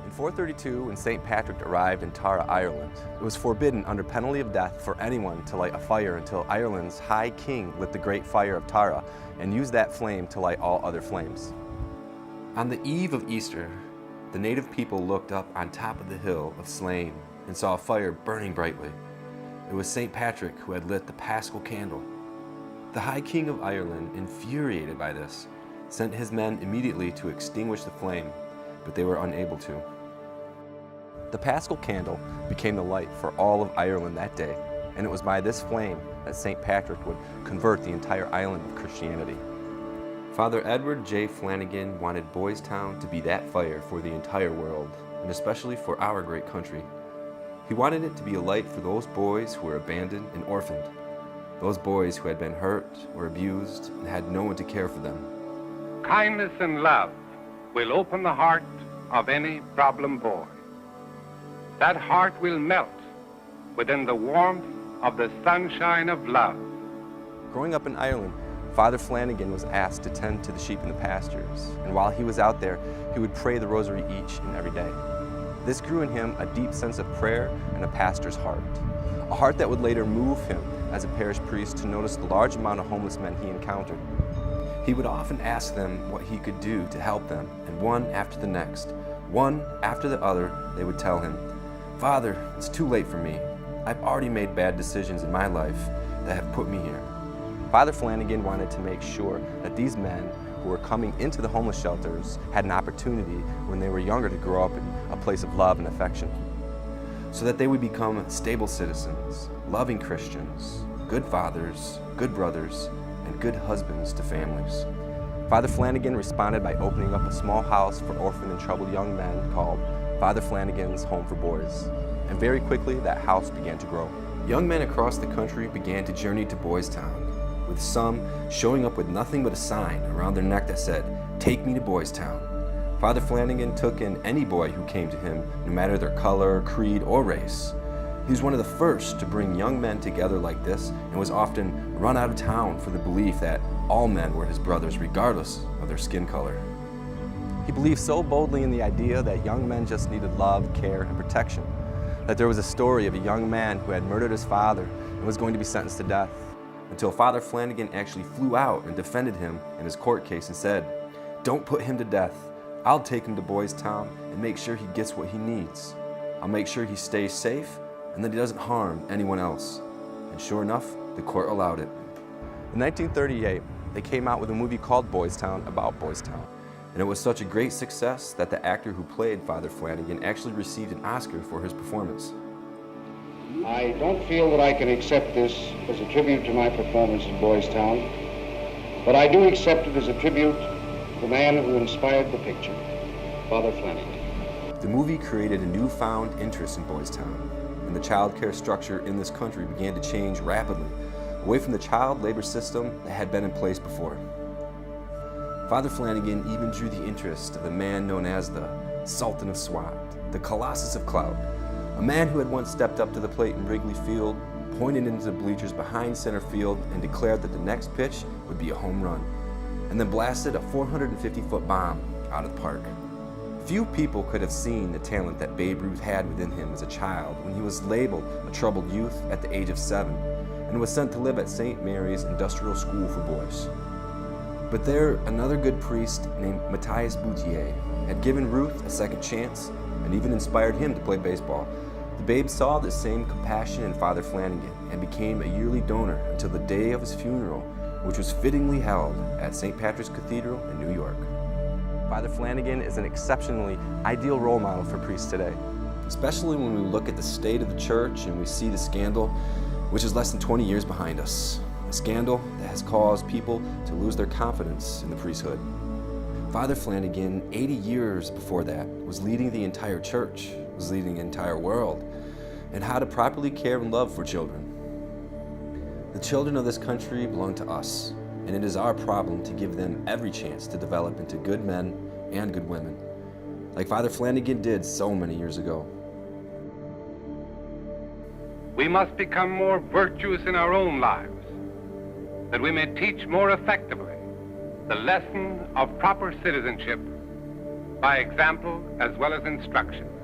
In 432, when St. Patrick arrived in Tara, Ireland, it was forbidden under penalty of death for anyone to light a fire until Ireland's High King lit the great fire of Tara and used that flame to light all other flames. On the eve of Easter, the native people looked up on top of the hill of Slane and saw a fire burning brightly. It was St. Patrick who had lit the Paschal candle. The High King of Ireland, infuriated by this, sent his men immediately to extinguish the flame, but they were unable to. The Paschal candle became the light for all of Ireland that day, and it was by this flame that St. Patrick would convert the entire island of Christianity. Father Edward J. Flanagan wanted Boystown to be that fire for the entire world, and especially for our great country. He wanted it to be a light for those boys who were abandoned and orphaned, those boys who had been hurt or abused and had no one to care for them. Kindness and love will open the heart of any problem boy. That heart will melt within the warmth of the sunshine of love. Growing up in Ireland, Father Flanagan was asked to tend to the sheep in the pastures, and while he was out there, he would pray the rosary each and every day. This grew in him a deep sense of prayer and a pastor's heart, a heart that would later move him as a parish priest to notice the large amount of homeless men he encountered. He would often ask them what he could do to help them, and one after the next, one after the other, they would tell him, "Father, it's too late for me. I've already made bad decisions in my life that have put me here." Father Flanagan wanted to make sure that these men who were coming into the homeless shelters had an opportunity when they were younger to grow up in a place of love and affection, so that they would become stable citizens, loving Christians, good fathers, good brothers, and good husbands to families. Father Flanagan responded by opening up a small house for orphaned and troubled young men called Father Flanagan's Home for Boys, and very quickly that house began to grow. Young men across the country began to journey to Boystown, with some showing up with nothing but a sign around their neck that said, "Take me to Boystown." Father Flanagan took in any boy who came to him, no matter their color, creed, or race. He was one of the first to bring young men together like this and was often run out of town for the belief that all men were his brothers regardless of their skin color. He believed so boldly in the idea that young men just needed love, care, and protection, that there was a story of a young man who had murdered his father and was going to be sentenced to death, until Father Flanagan actually flew out and defended him in his court case and said, "Don't put him to death. I'll take him to Boystown and make sure he gets what he needs. I'll make sure he stays safe and that he doesn't harm anyone else." And sure enough, the court allowed it. In 1938, they came out with a movie called Boystown about Boystown. And it was such a great success that the actor who played Father Flanagan actually received an Oscar for his performance. I don't feel that I can accept this as a tribute to my performance in Boystown, but I do accept it as a tribute to the man who inspired the picture, Father Flanagan. The movie created a newfound interest in Boystown, and the child care structure in this country began to change rapidly, away from the child labor system that had been in place before. Father Flanagan even drew the interest of the man known as the Sultan of Swat, the Colossus of Clout, a man who had once stepped up to the plate in Wrigley Field, pointed into the bleachers behind center field, and declared that the next pitch would be a home run, and then blasted a 450-foot bomb out of the park. Few people could have seen the talent that Babe Ruth had within him as a child when he was labeled a troubled youth at the age of 7 and was sent to live at St. Mary's Industrial School for Boys. But there, another good priest named Matthias Boutier had given Ruth a second chance and even inspired him to play baseball. The babe saw the same compassion in Father Flanagan and became a yearly donor until the day of his funeral, which was fittingly held at St. Patrick's Cathedral in New York. Father Flanagan is an exceptionally ideal role model for priests today, especially when we look at the state of the church and we see the scandal, which is less than 20 years behind us. A scandal that has caused people to lose their confidence in the priesthood. Father Flanagan, 80 years before that, was leading the entire church, was leading the entire world, in how to properly care and love for children. The children of this country belong to us, and it is our problem to give them every chance to develop into good men and good women, like Father Flanagan did so many years ago. We must become more virtuous in our own lives, that we may teach more effectively the lesson of proper citizenship by example as well as instruction.